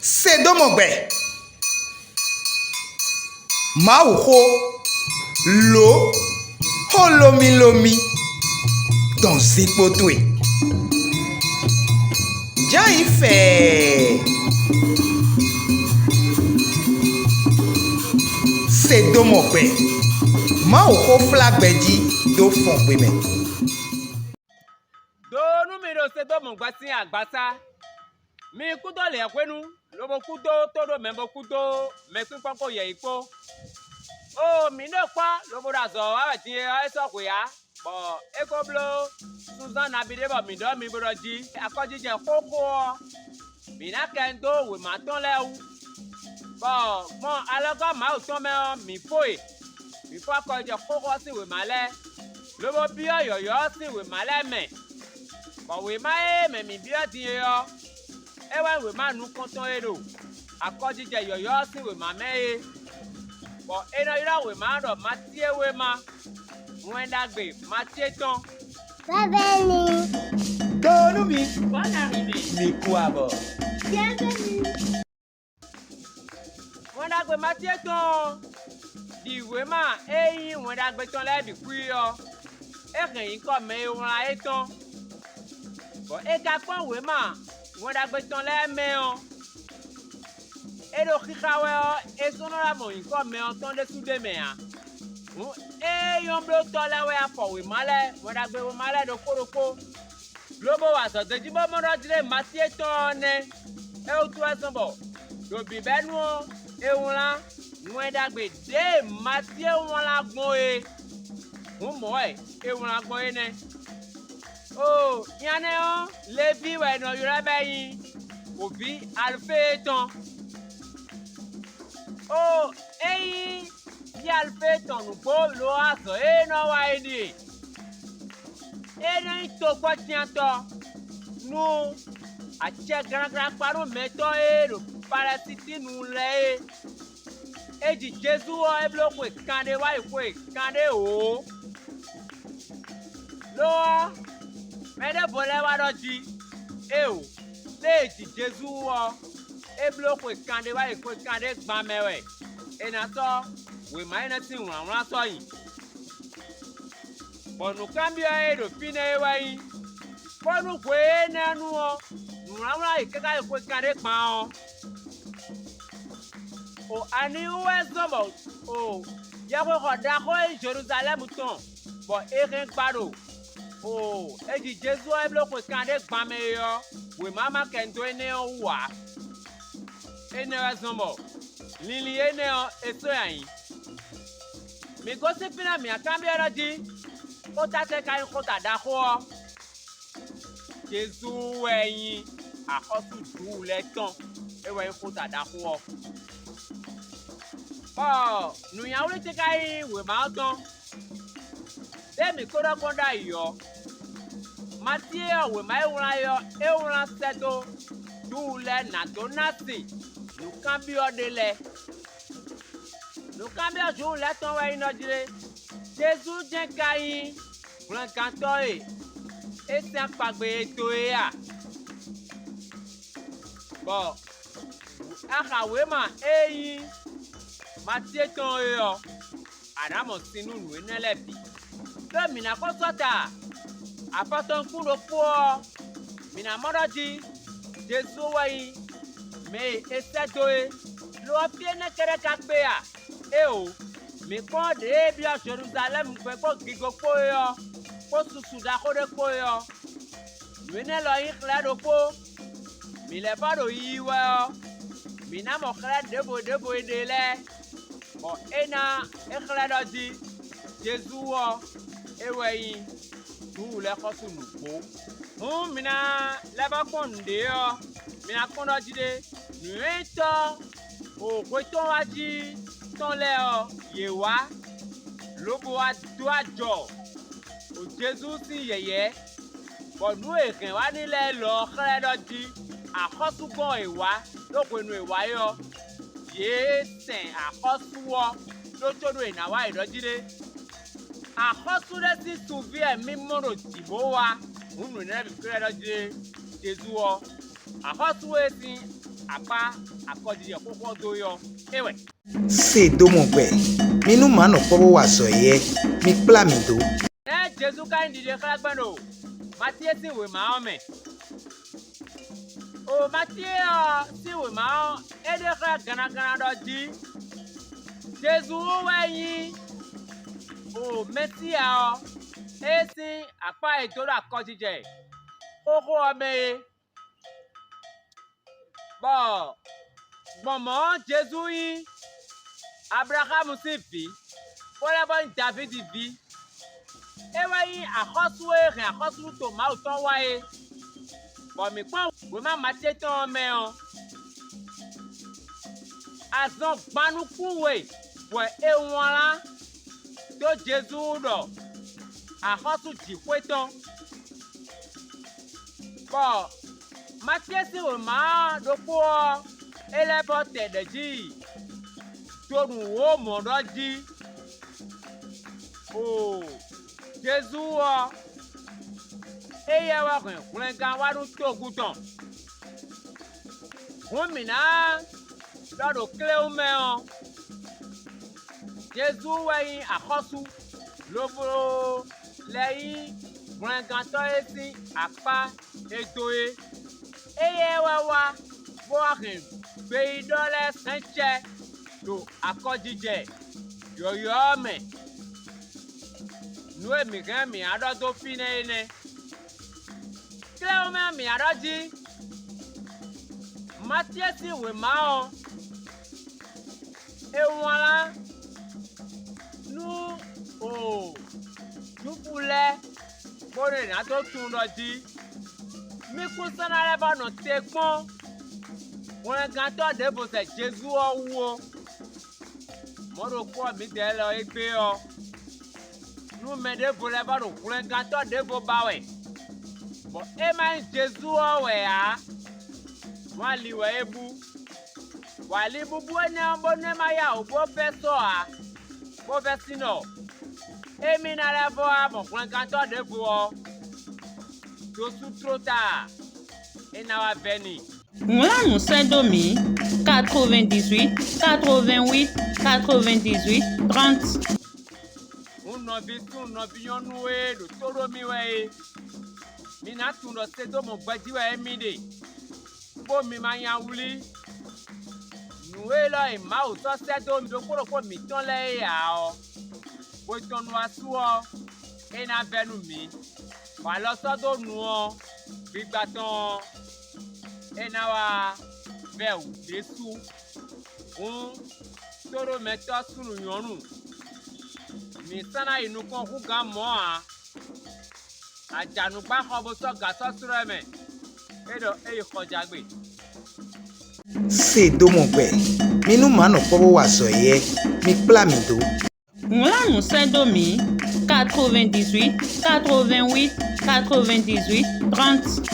Sédomongbè. Maouho. L'eau. Holomi lomi. Dans Zipotoué. Déjà il fait. Sédomongbè. Maouho flagbe di do fongbe me. Donu mi do Sédomongbè si agbasa. Mi kudo le kwenu. Lobo kudo todo membo kudo. Me kwako ye ipo. Oh, mi no kwa lobo da zo wa ti e so ko ya. Bo e ko blo Susan abide bo mi do mi bro ji. Akoji je koko. Mi na kendo we ma ton le u. Bo mo alogo ma o ton me mi foi. Mi fo akoji koko si we ma le. Lobo bi yo si we ma le me. Bo we ma e me mi bi o ti yo. Ewe we ma nu konton ero. Akoji je yo si we ma me e. Bo eno ira we ma do Matthieu we ma. Mwendagbe Matthieu ton. Bienvenue. Donu mi. Bonne arrivée. Mi kuabo. Bienvenue. Mwendagbe Matthieu ton. Di we ma eyin mwendagbe ton le di ku yo. E yin ko me won la e ton. Bo e ga pon we ma mwendagbe ton le me o. E do kikawe o e sono la mo yin ko me o ton de su de me a. E yon blo to la we afo we male mwendagbe we male do koroko. Lobo wa so de jibo mo do dire Matthieu ton ne. E o tu asombo. Do bi benu o e won la mwendagbe de Matthieu won la gbon e. Mo e won la gbon e ne. Oh, yane o levi we no yura bayin. Obi alfe ton. Oh, eyi alfe ton nu bo lo aso e no wa eni. E no to gbo tianto. Nu a che gran paru meto e lo parasiti nu le. Eji Jesu o e bloku e kande wa e kande o. Lo mede bole wa do ji. E o leji Jesu o e bloku e kande wa e kande gba mewe. E na so we ma na tin wan so yin. Bonu kambio e do fine e wa yin. Bonu gwe na nu o. Nwa e kaka e kande gba o. O ani uwe zobo. O ya ko da ko Jerusalem ton. Bo e ren paro. Oh, eji Jesu e bloku kande gba me yo. We mama kendo ene o wa. Ene azombo. Lili ene o eso yayin. Mi go se pina mi akambi eraji. O ta te kai ko ta da ko. Jesu eyin akosu du le ton. E we ko ta da ko. Oh, nu ya uri te kai we ma ton. Demi kodo konda yo. Matthieu we ma ewura yo ewura sedo du le na do nati. Nu kan bi odele. Nu kan bi oju le ton we ino dire. Jesu je kai plan kanto e. E se apagbe to e a. Bo aka we ma eyin Matthieu ton e yo. Adamo sinu nu enelebi. Do mina ko sota. Apaton kuno po. Mina moraji. Jesu wai. Me esedoe. Lo apiene kere kakbe ya. E o. Mi kon de bia Jerusalem kwe ko gigo po yo. Ko susu da ko de po yo. Mine lo yi kla do po. Mi le pa do yi we yo. Mina mo kla debo edele. O ena e kla do di. Jesu wo. Ewe tu le kosu nupo. Mina leba konde yo. Mina kondo jide. Nueto. O kweton waji. Ton le yo. Yewa. Lobo wa doa jo. O Jesu si yeye. Bon nou e ken wa ni le lo kre do di. Akosu bon ewa. Loko nu ewa yo. Ye ten akosu wo. Lo chodo e na wa e do jide. Akosure si suvie mimoro tibowa unu ne bi kre do je Jesu o. Akosue si apa akɔdidi koko do yɔ ewe. Sédomongbè minu ma nɔ kpɔbɔ wa sɔ yɛ mi kpla mi do. Ne Jesu ka yi didi kla gbɛ do Matthieu si we ma wɔn mɛ. O Matthieu si we ma wɔn ede kla ganagana dɔ di. Jesu wɛ yi o Mesia ɔ esi apa edo do akɔdidi koko ɔmɛ ye. Bon, maman, Jésus, Abraham aussi vit, pour avoir une David vit. Et oui, à Rosoué, à Rosoué, Thomas, au temps ouaye. Bon, mais quand vraiment Matthieu ton mère, azon banou koué, pour et voilà, to Jésus do, à Rosoué di koueton. Bon. Matthieu si o ma do po ele bo te de ji to nu wo mo do ji o Jésus o eye wa kun gan wa do to guton won mi na do kle o me o Jésus wa yin akosu lobo leyin kun gan to esi apa etoe eye wa boarin be dole sanche do akojije yoyo me nu emi gan mi ado to fine ene kleo me mi adoji Matthieu si we ma o e wala nu o nu pule bore na to tun doji mi kusana leba no tekpon won gan to de bo se Jesu owo mo ro ko mi de lo egbe o nu me de bo leba ro won gan to de bo bawe bo e ma Jesu owe a wali we ebu wali bubu enya bo ne ma ya o bo fe so a bo fe sino e mi na lebo a bo won gan to de bo o Josu trop tard. Et n'a pas venu. Là, nous Saint-Domingue, 98, 88, 98, 30. On n'a vu tout, on a vu nous et le toro miwe. Mina tout le Sédomongbè diwe midi. Pour mi mania ouli. Nous et là et ma au so Sédomongbè de ko mi ton le ya o. Ko ton wa suo. Et n'a venu mi. Wala sodo nuo bigbaton enawa veu desu toro meto sunu yonu mi sana inu kon ku gan mo a ajanu gba ko bo so ga so sure me edo e kojagbe Sédomongbè minu ma nɔ kpɔbɔ wa sɔ yɛ mi kpla mi do. Là, nous Saint-Domingue, 98, 88, 98, 30.